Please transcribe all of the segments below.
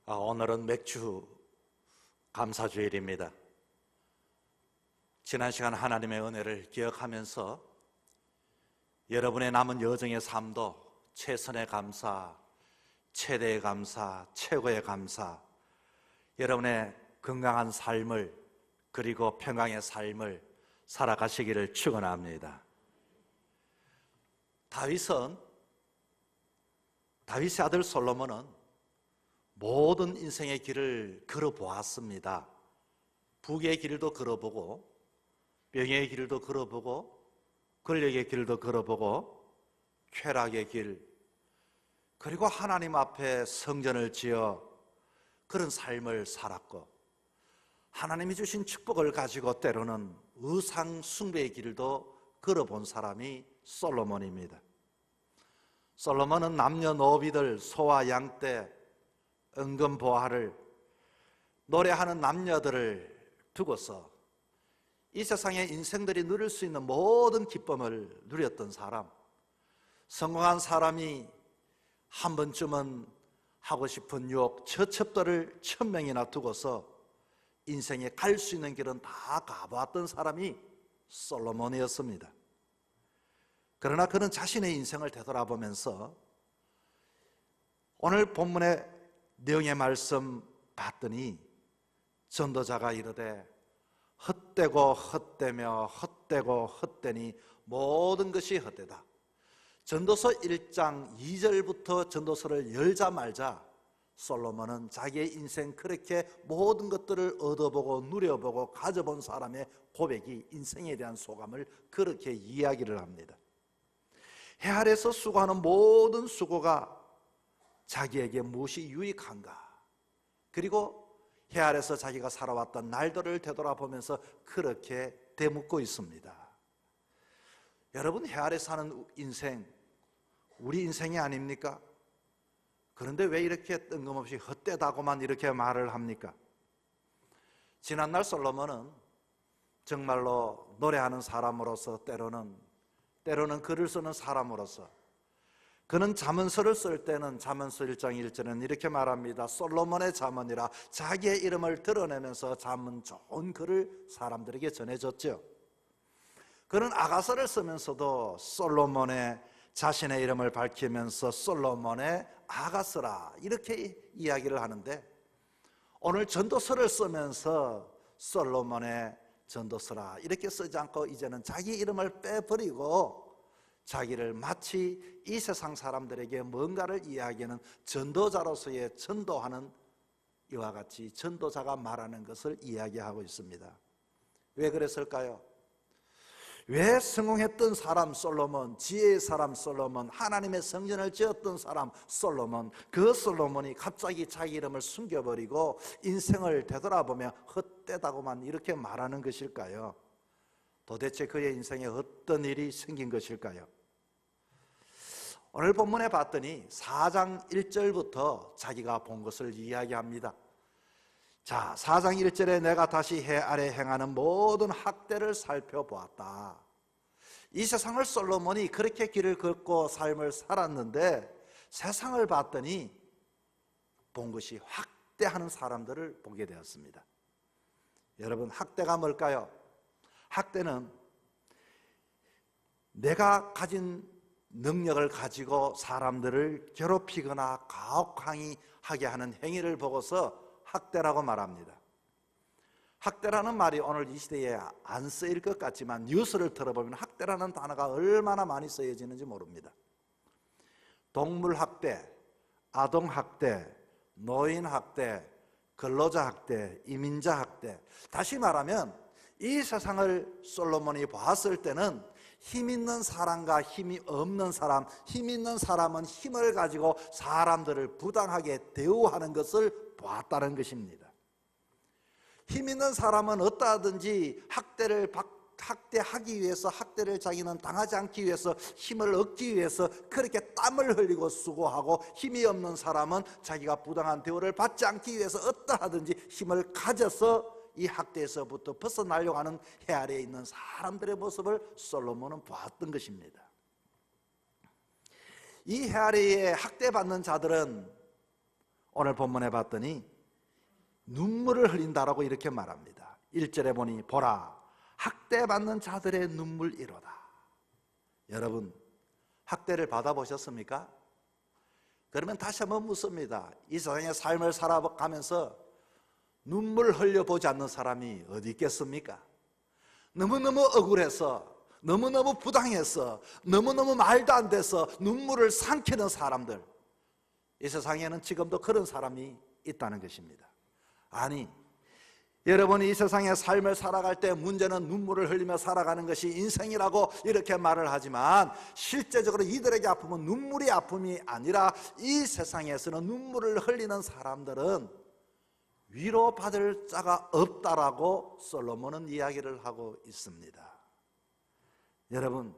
오늘은 맥주 감사주일입니다. 지난 시간 하나님의 은혜를 기억하면서 여러분의 남은 여정의 삶도 최선의 감사, 최대의 감사, 최고의 감사, 여러분의 건강한 삶을 그리고 평강의 삶을 살아가시기를 축원합니다. 다윗의 아들 솔로몬은 모든 인생의 길을 걸어보았습니다. 부귀의 길도 걸어보고 명예의 길도 걸어보고 권력의 길도 걸어보고 쾌락의 길, 그리고 하나님 앞에 성전을 지어 그런 삶을 살았고, 하나님이 주신 축복을 가지고 때로는 의상 숭배의 길도 걸어본 사람이 솔로몬입니다. 솔로몬은 남녀노비들, 소와 양떼, 은금보화를, 노래하는 남녀들을 두고서 이 세상의 인생들이 누릴 수 있는 모든 기쁨을 누렸던 사람, 성공한 사람이 한 번쯤은 하고 싶은 유혹, 처첩들을 1000명이나 두고서 인생에 갈 수 있는 길은 다 가보았던 사람이 솔로몬이었습니다. 그러나 그는 자신의 인생을 되돌아보면서 오늘 본문의 내용의 말씀 봤더니 전도자가 이르되 헛되고 헛되며 헛되고 헛되니 모든 것이 헛되다. 전도서 1장 2절부터 전도서를 열자 말자 솔로몬은 자기의 인생 그렇게 모든 것들을 얻어보고 누려보고 가져본 사람의 고백이, 인생에 대한 소감을 그렇게 이야기를 합니다. 해 아래서 수고하는 모든 수고가 자기에게 무엇이 유익한가, 그리고 해 아래서 자기가 살아왔던 날들을 되돌아보면서 그렇게 되묻고 있습니다. 여러분, 해 아래 사는 인생, 우리 인생이 아닙니까? 그런데 왜 이렇게 뜬금없이 헛되다고만 이렇게 말을 합니까? 지난날 솔로몬은 정말로 노래하는 사람으로서, 때로는 글을 쓰는 사람으로서, 그는 잠언서를 쓸 때는 잠언서 1장 1절은 이렇게 말합니다. 솔로몬의 잠언이라 자기의 이름을 드러내면서 잠언 좋은 글을 사람들에게 전해줬죠. 그는 아가서를 쓰면서도 솔로몬의 자신의 이름을 밝히면서 솔로몬의 아가서라 이렇게 이야기를 하는데, 오늘 전도서를 쓰면서 솔로몬의 전도서라 이렇게 쓰지 않고 이제는 자기 이름을 빼버리고 자기를 마치 이 세상 사람들에게 뭔가를 이야기하는 전도자로서의 전도하는 이와 같이 전도자가 말하는 것을 이야기하고 있습니다. 왜 그랬을까요? 왜 성공했던 사람 솔로몬, 지혜의 사람 솔로몬, 하나님의 성전을 지었던 사람 솔로몬, 그 솔로몬이 갑자기 자기 이름을 숨겨버리고 인생을 되돌아보며 헛되다고만 이렇게 말하는 것일까요? 도대체 그의 인생에 어떤 일이 생긴 것일까요? 오늘 본문에 봤더니 4장 1절부터 자기가 본 것을 이야기합니다. 자, 4장 1절에 내가 다시 해 아래 행하는 모든 학대를 살펴보았다. 이 세상을 솔로몬이 그렇게 길을 걷고 삶을 살았는데 세상을 봤더니 본 것이 학대하는 사람들을 보게 되었습니다. 여러분, 학대가 뭘까요? 학대는 내가 가진 능력을 가지고 사람들을 괴롭히거나 가혹행위하게 하는 행위를 보고서 학대라고 말합니다. 학대라는 말이 오늘 이 시대에 안 쓰일 것 같지만 뉴스를 들어보면 학대라는 단어가 얼마나 많이 쓰여지는지 모릅니다. 동물 학대, 아동 학대, 노인 학대, 근로자 학대, 이민자 학대, 다시 말하면 이 세상을 솔로몬이 봤을 때는 힘 있는 사람과 힘이 없는 사람, 힘 있는 사람은 힘을 가지고 사람들을 부당하게 대우하는 것을 보았다는 것입니다. 힘 있는 사람은 어떠하든지 학대를 학대하기 위해서, 학대를 자기는 당하지 않기 위해서, 힘을 얻기 위해서 그렇게 땀을 흘리고 수고하고, 힘이 없는 사람은 자기가 부당한 대우를 받지 않기 위해서 어떠하든지 힘을 가져서 이 학대에서부터 벗어나려고 하는 해 아래에 있는 사람들의 모습을 솔로몬은 보았던 것입니다. 이 해 아래에 학대받는 자들은 오늘 본문에 봤더니 눈물을 흘린다라고 이렇게 말합니다. 1절에 보니 보라 학대받는 자들의 눈물이로다. 여러분, 학대를 받아보셨습니까? 그러면 다시 한번 묻습니다. 이 세상의 삶을 살아가면서 눈물 흘려보지 않는 사람이 어디 있겠습니까? 너무너무 억울해서, 너무너무 부당해서, 너무너무 말도 안 돼서 눈물을 삼키는 사람들, 이 세상에는 지금도 그런 사람이 있다는 것입니다. 아니, 여러분이 이 세상의 삶을 살아갈 때 문제는 눈물을 흘리며 살아가는 것이 인생이라고 이렇게 말을 하지만, 실제적으로 이들에게 아픔은 눈물이 아픔이 아니라 이 세상에서는 눈물을 흘리는 사람들은 위로받을 자가 없다라고 솔로몬은 이야기를 하고 있습니다. 여러분,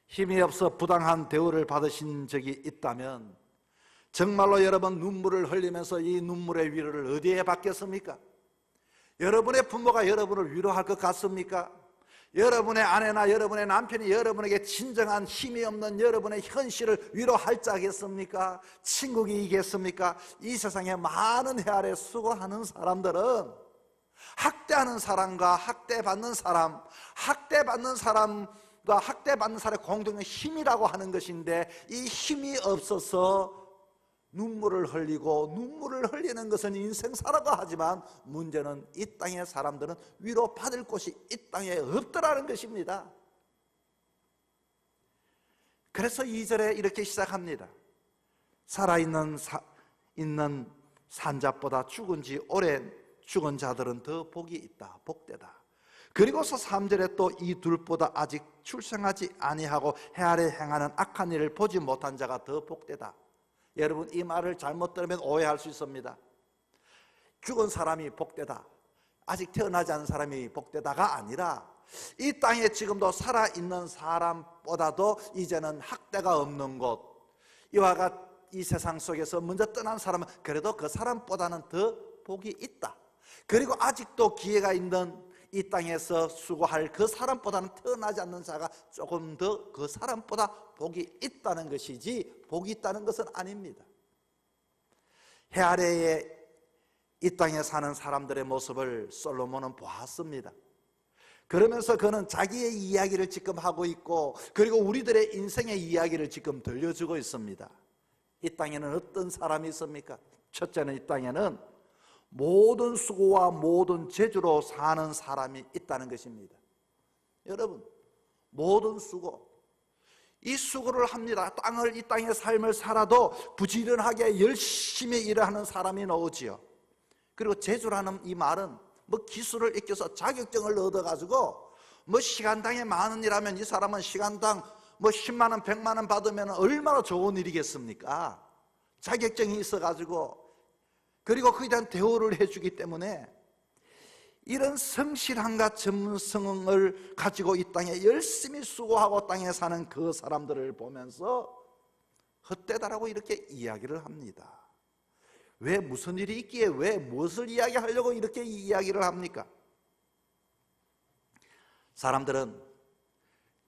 힘이 없어 부당한 대우를 받으신 적이 있다면 정말로 여러분 눈물을 흘리면서 이 눈물의 위로를 어디에 받겠습니까? 여러분의 부모가 여러분을 위로할 것 같습니까? 여러분의 아내나 여러분의 남편이 여러분에게 진정한 힘이 없는 여러분의 현실을 위로할 자겠습니까? 친구이겠습니까? 이 세상에 많은 해 아래 수고하는 사람들은 학대하는 사람과 학대받는 사람, 학대받는 사람과 학대받는 사람의 공동의 힘이라고 하는 것인데, 이 힘이 없어서 눈물을 흘리고, 눈물을 흘리는 것은 인생사라고 하지만 문제는 이 땅의 사람들은 위로받을 곳이 이 땅에 없더라는 것입니다. 그래서 2절에 이렇게 시작합니다. 살아있는 있는 산자보다 죽은 지 오랜 죽은 자들은 더 복이 있다, 복되다. 그리고서 3절에 또 이 둘보다 아직 출생하지 아니하고 해 아래 행하는 악한 일을 보지 못한 자가 더 복되다. 여러분, 이 말을 잘못 들으면 오해할 수 있습니다. 죽은 사람이 복되다, 아직 태어나지 않은 사람이 복되다가 아니라 이 땅에 지금도 살아있는 사람보다도 이제는 학대가 없는 곳, 이와 같이 이 세상 속에서 먼저 떠난 사람은 그래도 그 사람보다는 더 복이 있다. 그리고 아직도 기회가 있는 이 땅에서 수고할 그 사람보다는 태어나지 않는 자가 조금 더 그 사람보다 복이 있다는 것이지, 복이 있다는 것은 아닙니다. 해 아래에 이 땅에 사는 사람들의 모습을 솔로몬은 보았습니다. 그러면서 그는 자기의 이야기를 지금 하고 있고, 그리고 우리들의 인생의 이야기를 지금 들려주고 있습니다. 이 땅에는 어떤 사람이 있습니까? 첫째는 이 땅에는 모든 수고와 모든 재주로 사는 사람이 있다는 것입니다. 여러분, 모든 수고, 이 수고를 합니다. 이 땅의 삶을 살아도 부지런하게 열심히 일을 하는 사람이 나오지요. 그리고 재주라는 이 말은 뭐 기술을 익혀서 자격증을 얻어가지고 뭐 시간당에 많은 일하면 이 사람은 시간당 뭐 10만 원, 100만 원 받으면 얼마나 좋은 일이겠습니까? 자격증이 있어가지고, 그리고 그에 대한 대우를 해주기 때문에 이런 성실함과 전문성을 가지고 이 땅에 열심히 수고하고 땅에 사는 그 사람들을 보면서 헛되다라고 이렇게 이야기를 합니다. 왜, 무슨 일이 있기에 왜 무엇을 이야기하려고 이렇게 이야기를 합니까? 사람들은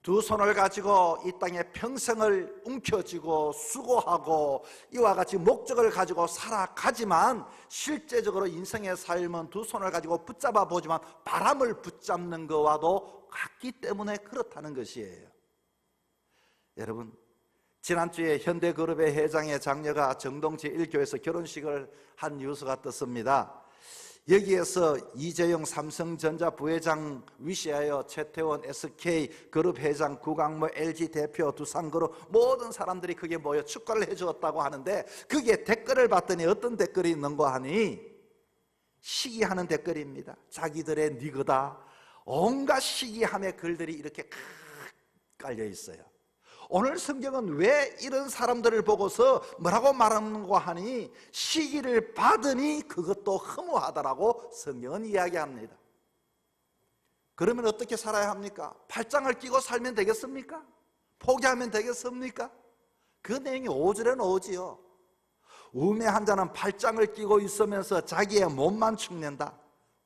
두 손을 가지고 이 땅에 평생을 움켜쥐고 수고하고 이와 같이 목적을 가지고 살아가지만, 실제적으로 인생의 삶은 두 손을 가지고 붙잡아 보지만 바람을 붙잡는 것과도 같기 때문에 그렇다는 것이에요. 여러분, 지난주에 현대그룹의 회장의 장녀가 정동 제1교회에서 결혼식을 한 뉴스가 떴습니다. 여기에서 이재용 삼성전자 부회장 위시하여 최태원 SK그룹 회장, 구강모 LG 대표, 두산그룹 모든 사람들이 거기에 모여 축가를 해주었다고 하는데, 거기에 댓글을 봤더니 어떤 댓글이 있는가 하니 시기하는 댓글입니다. 자기들의 니거다, 온갖 시기함의 글들이 이렇게 깔려 있어요. 오늘 성경은 왜 이런 사람들을 보고서 뭐라고 말하는가 하니, 시기를 받으니 그것도 허무하다라고 성경은 이야기합니다. 그러면 어떻게 살아야 합니까? 팔짱을 끼고 살면 되겠습니까? 포기하면 되겠습니까? 그 내용이 5절에 나오지요. 우매한 자는 팔짱을 끼고 있으면서 자기의 몸만 축낸다.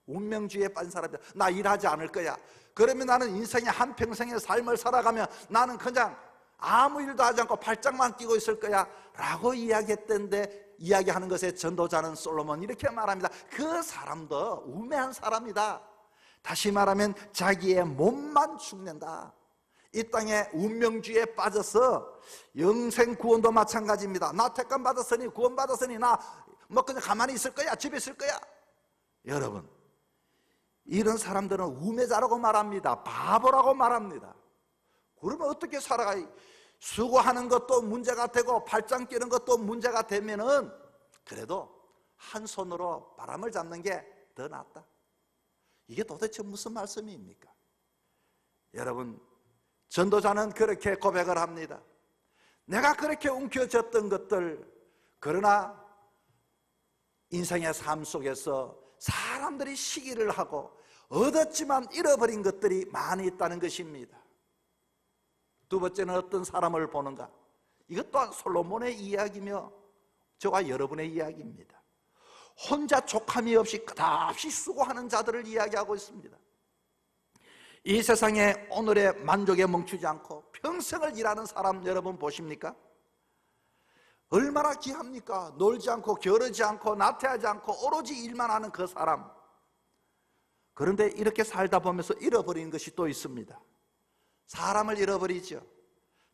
운명주의에 빠진 사람이다. 나 일하지 않을 거야. 그러면 나는 인생의 한평생의 삶을 살아가면 나는 그냥 아무 일도 하지 않고 팔짱만 끼고 있을 거야 라고 이야기했던데, 이야기하는 것에 전도자는 솔로몬 이렇게 말합니다. 그 사람도 우매한 사람이다. 다시 말하면 자기의 몸만 축낸다. 이 땅에 운명주의에 빠져서 영생 구원도 마찬가지입니다. 나 택감 받았으니 구원 받았으니 나 뭐 그냥 가만히 있을 거야, 집에 있을 거야. 여러분, 이런 사람들은 우매자라고 말합니다. 바보라고 말합니다. 그러면 어떻게 살아가요? 수고하는 것도 문제가 되고 팔짱 끼는 것도 문제가 되면은 그래도 한 손으로 바람을 잡는 게 더 낫다. 이게 도대체 무슨 말씀입니까? 여러분, 전도자는 그렇게 고백을 합니다. 내가 그렇게 움켜쥐었던 것들, 그러나 인생의 삶 속에서 사람들이 시기를 하고 얻었지만 잃어버린 것들이 많이 있다는 것입니다. 두 번째는 어떤 사람을 보는가? 이것 또한 솔로몬의 이야기며 저와 여러분의 이야기입니다. 혼자 족함이 없이 끝없이 수고하는 자들을 이야기하고 있습니다. 이 세상에 오늘의 만족에 멈추지 않고 평생을 일하는 사람 여러분 보십니까? 얼마나 귀합니까? 놀지 않고 겨루지 않고 나태하지 않고 오로지 일만 하는 그 사람. 그런데 이렇게 살다 보면서 잃어버리는 것이 또 있습니다. 사람을 잃어버리죠.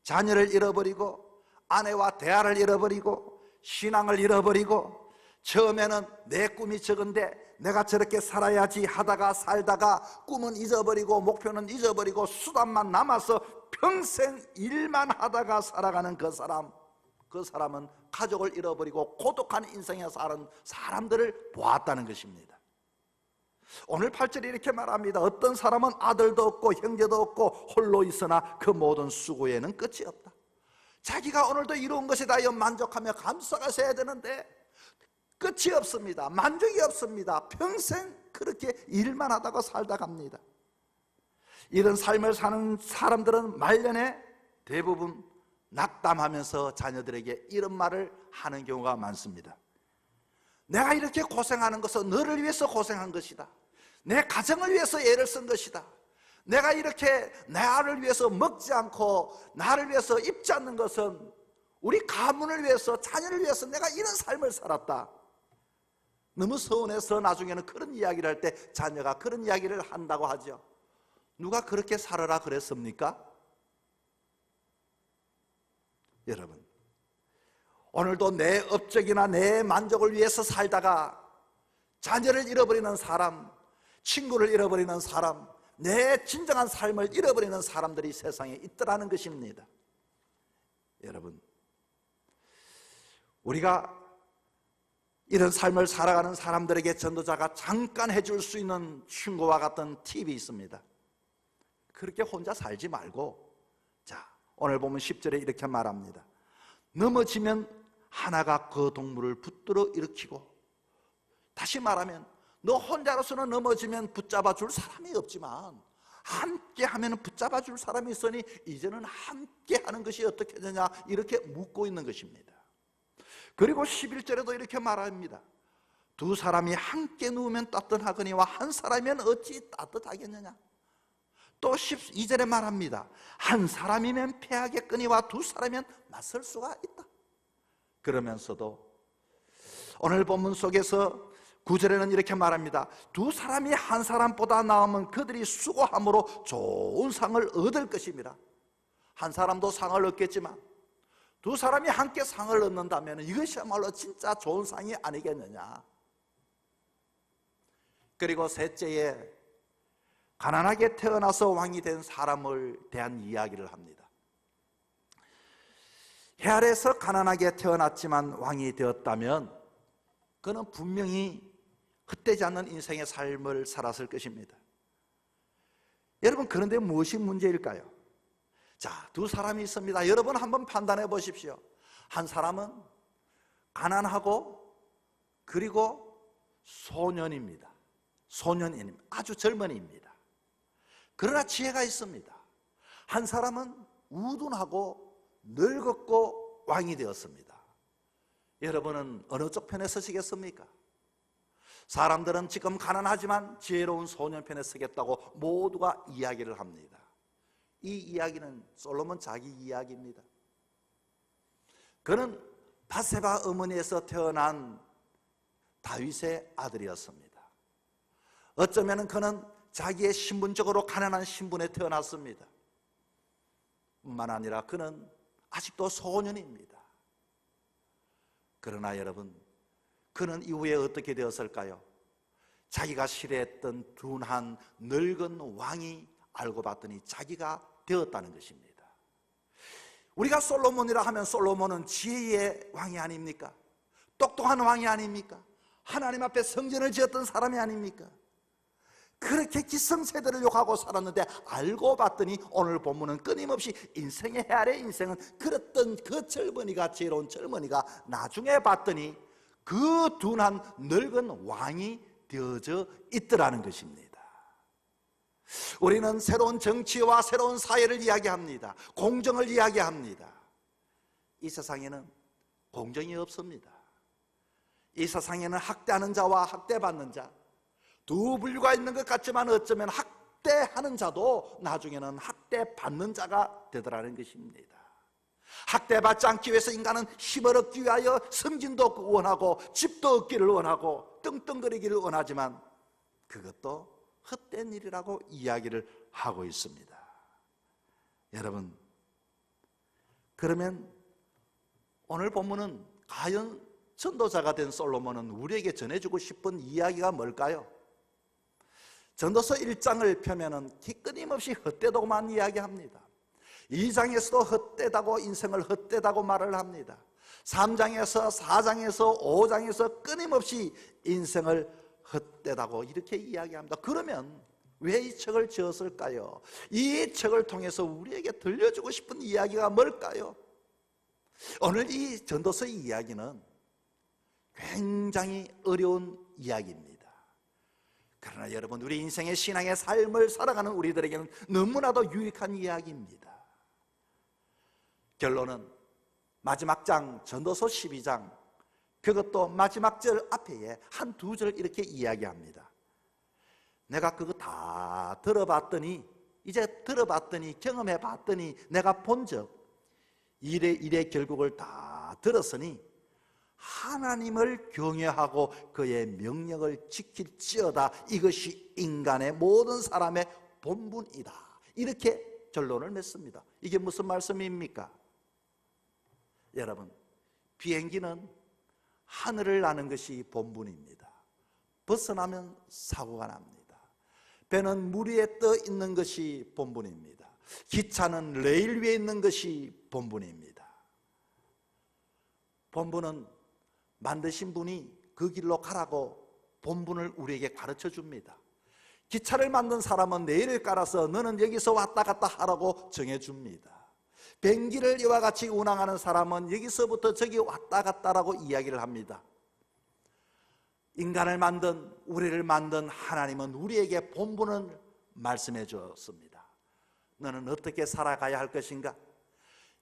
자녀를 잃어버리고 아내와 대화를 잃어버리고 신앙을 잃어버리고, 처음에는 내 꿈이 적은데 내가 저렇게 살아야지 하다가 살다가 꿈은 잊어버리고 목표는 잊어버리고 수단만 남아서 평생 일만 하다가 살아가는 그 사람, 그 사람은 가족을 잃어버리고 고독한 인생에 사는 사람들을 보았다는 것입니다. 오늘 8절에 이렇게 말합니다. 어떤 사람은 아들도 없고 형제도 없고 홀로 있으나 그 모든 수고에는 끝이 없다. 자기가 오늘도 이룬 것에 대하여 만족하며 감사가 있어야 되는데 끝이 없습니다. 만족이 없습니다. 평생 그렇게 일만 하다가 살다 갑니다. 이런 삶을 사는 사람들은 말년에 대부분 낙담하면서 자녀들에게 이런 말을 하는 경우가 많습니다. 내가 이렇게 고생하는 것은 너를 위해서 고생한 것이다. 내 가정을 위해서 애를 쓴 것이다. 내가 이렇게 나를 위해서 먹지 않고 나를 위해서 입지 않는 것은 우리 가문을 위해서, 자녀를 위해서 내가 이런 삶을 살았다. 너무 서운해서 나중에는 그런 이야기를 할 때 자녀가 그런 이야기를 한다고 하죠. 누가 그렇게 살아라 그랬습니까? 여러분, 오늘도 내 업적이나 내 만족을 위해서 살다가 자녀를 잃어버리는 사람, 친구를 잃어버리는 사람, 내 진정한 삶을 잃어버리는 사람들이 세상에 있더라는 것입니다. 여러분, 우리가 이런 삶을 살아가는 사람들에게 전도자가 잠깐 해줄 수 있는 충고와 같은 팁이 있습니다. 그렇게 혼자 살지 말고, 자, 오늘 보면 10절에 이렇게 말합니다. 넘어지면 하나가 그 동물을 붙들어 일으키고, 다시 말하면 너 혼자로서는 넘어지면 붙잡아 줄 사람이 없지만 함께 하면 붙잡아 줄 사람이 있으니 이제는 함께 하는 것이 어떻게 되냐, 이렇게 묻고 있는 것입니다. 그리고 11절에도 이렇게 말합니다. 두 사람이 함께 누우면 따뜻하거니와 한 사람이면 어찌 따뜻하겠느냐. 또 12절에 말합니다. 한 사람이면 패하겠거니와 두 사람이면 맞설 수가 있다. 그러면서도 오늘 본문 속에서 9절에는 이렇게 말합니다. 두 사람이 한 사람보다 나으면 그들이 수고함으로 좋은 상을 얻을 것입니다. 한 사람도 상을 얻겠지만 두 사람이 함께 상을 얻는다면 이것이야말로 진짜 좋은 상이 아니겠느냐. 그리고 셋째에 가난하게 태어나서 왕이 된 사람을 대한 이야기를 합니다. 해 아래에서 가난하게 태어났지만 왕이 되었다면 그는 분명히 헛되지 않는 인생의 삶을 살았을 것입니다. 여러분, 그런데 무엇이 문제일까요? 자, 두 사람이 있습니다. 여러분 한번 판단해 보십시오. 한 사람은 가난하고 그리고 소년입니다. 소년입니다. 아주 젊은이입니다. 그러나 지혜가 있습니다. 한 사람은 우둔하고 늙었고 왕이 되었습니다. 여러분은 어느 쪽 편에 서시겠습니까? 사람들은 지금 가난하지만 지혜로운 소년 편에 서겠다고 모두가 이야기를 합니다. 이 이야기는 솔로몬 자기 이야기입니다. 그는 밧세바 어머니에서 태어난 다윗의 아들이었습니다. 어쩌면 그는 자기의 신분적으로 가난한 신분에 태어났습니다. 뿐만 아니라 그는 아직도 소년입니다. 그러나 여러분, 그는 이후에 어떻게 되었을까요? 자기가 싫어했던 둔한 늙은 왕이 알고 봤더니 자기가 되었다는 것입니다. 우리가 솔로몬이라 하면 솔로몬은 지혜의 왕이 아닙니까? 똑똑한 왕이 아닙니까? 하나님 앞에 성전을 지었던 사람이 아닙니까? 그렇게 기성세대를 욕하고 살았는데 알고 봤더니 오늘 본문은 끊임없이 인생의 헤아래 인생은 그랬던 그 젊은이가, 지혜로운 젊은이가 나중에 봤더니 그 둔한 늙은 왕이 되어져 있더라는 것입니다. 우리는 새로운 정치와 새로운 사회를 이야기합니다. 공정을 이야기합니다. 이 세상에는 공정이 없습니다. 이 세상에는 학대하는 자와 학대받는 자 두 분류가 있는 것 같지만 어쩌면 학대하는 자도 나중에는 학대받는 자가 되더라는 것입니다. 학대받지 않기 위해서 인간은 힘을 얻기 위하여 승진도 원하고 집도 얻기를 원하고 떵떵거리기를 원하지만 그것도 헛된 일이라고 이야기를 하고 있습니다. 여러분, 그러면 오늘 본문은 과연 전도자가 된 솔로몬은 우리에게 전해주고 싶은 이야기가 뭘까요? 전도서 1장을 펴면은 끊임없이 헛되다고만 이야기합니다. 2장에서도 헛되다고, 인생을 헛되다고 말을 합니다. 3장에서 4장에서 5장에서 끊임없이 인생을 헛되다고 이렇게 이야기합니다. 그러면 왜 이 책을 지었을까요? 이 책을 통해서 우리에게 들려주고 싶은 이야기가 뭘까요? 오늘 이 전도서의 이야기는 굉장히 어려운 이야기입니다. 그러나 여러분, 우리 인생의 신앙의 삶을 살아가는 우리들에게는 너무나도 유익한 이야기입니다. 결론은 마지막 장 전도서 12장, 그것도 마지막 절 앞에 한 두 절 이렇게 이야기합니다. 내가 그거 다 들어봤더니, 이제 들어봤더니, 경험해봤더니, 내가 본적 일의 결국을 다 들었으니 하나님을 경외하고 그의 명령을 지킬지어다. 이것이 인간의 모든 사람의 본분이다. 이렇게 결론을 맺습니다. 이게 무슨 말씀입니까? 여러분, 비행기는 하늘을 나는 것이 본분입니다. 벗어나면 사고가 납니다. 배는 물 위에 떠 있는 것이 본분입니다. 기차는 레일 위에 있는 것이 본분입니다. 본분은 만드신 분이 그 길로 가라고 본분을 우리에게 가르쳐 줍니다. 기차를 만든 사람은 레일을 깔아서 너는 여기서 왔다 갔다 하라고 정해줍니다. 비행기를 이와 같이 운항하는 사람은 여기서부터 저기 왔다 갔다라고 이야기를 합니다. 인간을 만든, 우리를 만든 하나님은 우리에게 본분을 말씀해 주었습니다. 너는 어떻게 살아가야 할 것인가?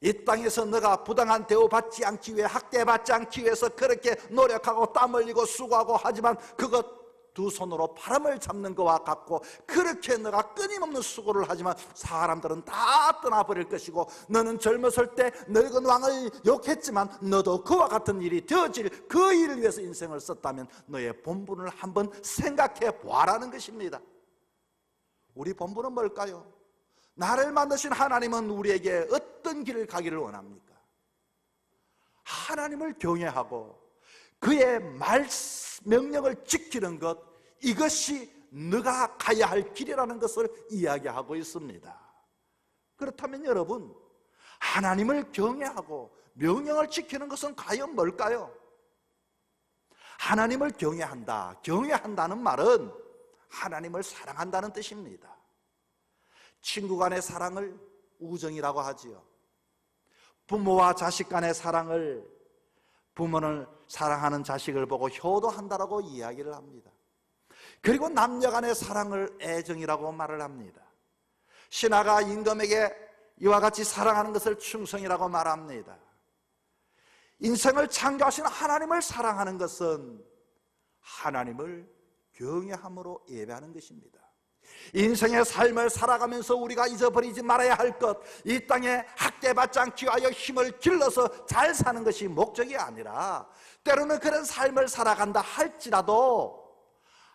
이 땅에서 너가 부당한 대우받지 않기 위해, 학대받지 않기 위해서 그렇게 노력하고 땀 흘리고 수고하고 하지만 그것 두 손으로 바람을 잡는 것과 같고, 그렇게 너가 끊임없는 수고를 하지만 사람들은 다 떠나버릴 것이고, 너는 젊었을 때 늙은 왕을 욕했지만 너도 그와 같은 일이 되어질 그 일을 위해서 인생을 썼다면 너의 본분을 한번 생각해 보아라는 것입니다. 우리 본분은 뭘까요? 나를 만드신 하나님은 우리에게 어떤 길을 가기를 원합니까? 하나님을 경외하고 그의 명령을 지키는 것, 이것이 너가 가야 할 길이라는 것을 이야기하고 있습니다. 그렇다면 여러분, 하나님을 경외하고 명령을 지키는 것은 과연 뭘까요? 하나님을 경외한다. 경외한다는 말은 하나님을 사랑한다는 뜻입니다. 친구 간의 사랑을 우정이라고 하지요. 부모와 자식 간의 사랑을, 부모를 사랑하는 자식을 보고 효도한다라고 이야기를 합니다. 그리고 남녀 간의 사랑을 애정이라고 말을 합니다. 신하가 임금에게 이와 같이 사랑하는 것을 충성이라고 말합니다. 인생을 창조하신 하나님을 사랑하는 것은 하나님을 경외함으로 예배하는 것입니다. 인생의 삶을 살아가면서 우리가 잊어버리지 말아야 할 것, 이 땅에 학대받지 않기 위하여 힘을 길러서 잘 사는 것이 목적이 아니라, 때로는 그런 삶을 살아간다 할지라도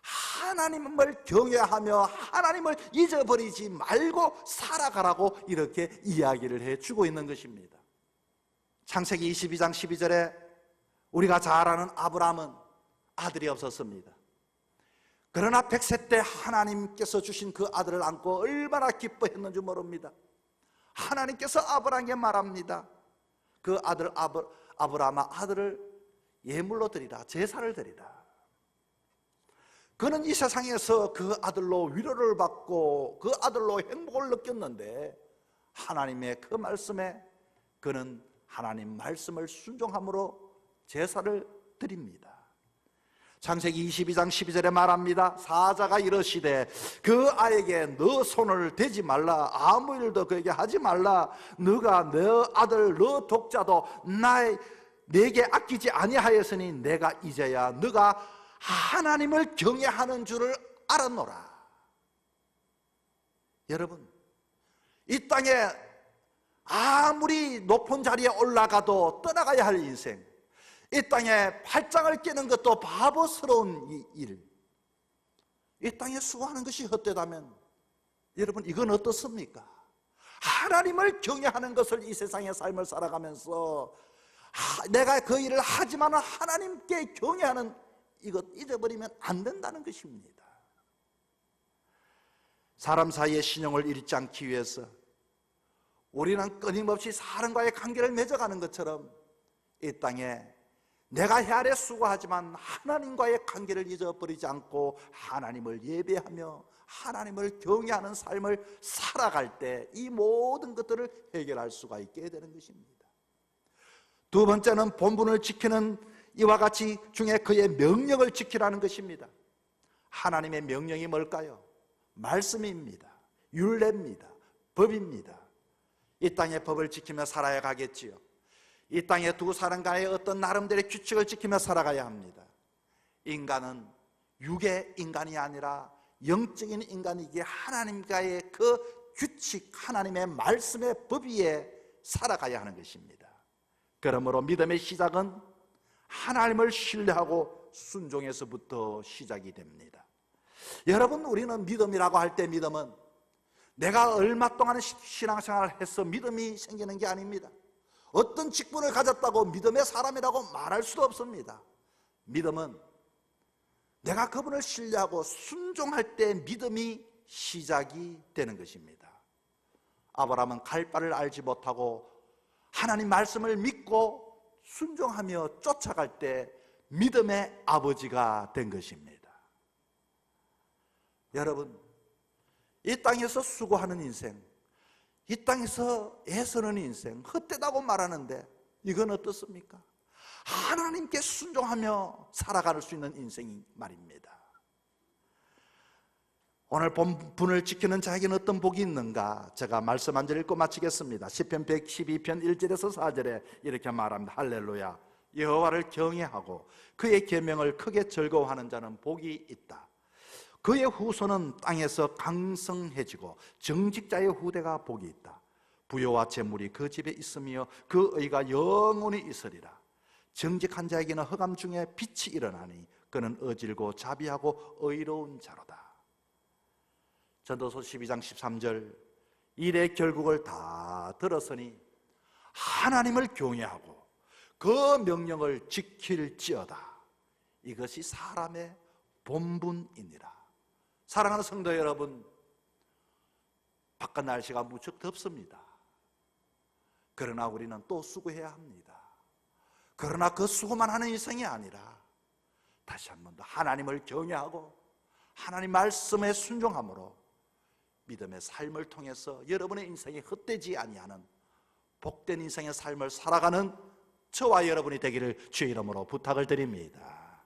하나님을 경외하며 하나님을 잊어버리지 말고 살아가라고 이렇게 이야기를 해주고 있는 것입니다. 창세기 22장 12절에 우리가 잘 아는 아브라함은 아들이 없었습니다. 그러나 100세 때 하나님께서 주신 그 아들을 안고 얼마나 기뻐했는지 모릅니다. 하나님께서 아브라함에게 말합니다. 그 아들 아브라함아, 아들을 예물로 드리라, 제사를 드리라. 그는 이 세상에서 그 아들로 위로를 받고 그 아들로 행복을 느꼈는데, 하나님의 그 말씀에 그는 하나님 말씀을 순종함으로 제사를 드립니다. 창세기 22장 12절에 말합니다. 사자가 이르시되 그 아이에게 너 손을 대지 말라, 아무 일도 그에게 하지 말라. 너가 너 아들 너 독자도 내게 아끼지 아니하였으니 내가 이제야 너가 하나님을 경외하는 줄을 알았노라. 여러분, 이 땅에 아무리 높은 자리에 올라가도 떠나가야 할 인생, 이 땅에 팔짱을 끼는 것도 바보스러운 일, 이 땅에 수고하는 것이 헛되다면 여러분, 이건 어떻습니까? 하나님을 경외하는 것을, 이 세상의 삶을 살아가면서 내가 그 일을 하지만 하나님께 경외하는 이것 잊어버리면 안 된다는 것입니다. 사람 사이의 신용을 잃지 않기 위해서 우리는 끊임없이 사람과의 관계를 맺어가는 것처럼 이 땅에 내가 헤아려 수고하지만 하나님과의 관계를 잊어버리지 않고 하나님을 예배하며 하나님을 경외하는 삶을 살아갈 때 이 모든 것들을 해결할 수가 있게 되는 것입니다. 두 번째는 본분을 지키는 이와 같이 중에 그의 명령을 지키라는 것입니다. 하나님의 명령이 뭘까요? 말씀입니다. 율례입니다. 법입니다. 이 땅의 법을 지키며 살아야 가겠지요. 이 땅에 두 사람과의 어떤 나름대로의 규칙을 지키며 살아가야 합니다. 인간은 육의 인간이 아니라 영적인 인간이기에 하나님과의 그 규칙, 하나님의 말씀의 법 위에 살아가야 하는 것입니다. 그러므로 믿음의 시작은 하나님을 신뢰하고 순종에서부터 시작이 됩니다. 여러분, 우리는 믿음이라고 할 때 믿음은 내가 얼마 동안 신앙생활을 해서 믿음이 생기는 게 아닙니다. 어떤 직분을 가졌다고 믿음의 사람이라고 말할 수도 없습니다. 믿음은 내가 그분을 신뢰하고 순종할 때 믿음이 시작이 되는 것입니다. 아브라함은 갈 바를 알지 못하고 하나님 말씀을 믿고 순종하며 쫓아갈 때 믿음의 아버지가 된 것입니다. 여러분, 이 땅에서 수고하는 인생, 이 땅에서 애쓰는 인생, 헛되다고 말하는데 이건 어떻습니까? 하나님께 순종하며 살아갈 수 있는 인생이 말입니다. 오늘 본분을 지키는 자에게는 어떤 복이 있는가? 제가 말씀 한 절 읽고 마치겠습니다. 시편 112편 1절에서 4절에 이렇게 말합니다. 할렐루야. 여호와를 경외하고 그의 계명을 크게 즐거워하는 자는 복이 있다. 그의 후손은 땅에서 강성해지고 정직자의 후대가 복이 있다. 부요와 재물이 그 집에 있으며 그 의가 영원히 있으리라. 정직한 자에게는 흑암 중에 빛이 일어나니 그는 어질고 자비하고 의로운 자로다. 전도서 12장 13절, 일의 결국을 다 들었으니 하나님을 경외하고 그 명령을 지킬지어다. 이것이 사람의 본분이니라. 사랑하는 성도 여러분, 바깥 날씨가 무척 덥습니다. 그러나 우리는 또 수고해야 합니다. 그러나 그 수고만 하는 인생이 아니라 다시 한 번 더 하나님을 경외하고 하나님 말씀에 순종함으로 믿음의 삶을 통해서 여러분의 인생이 헛되지 아니하는 복된 인생의 삶을 살아가는 저와 여러분이 되기를 주의 이름으로 부탁을 드립니다.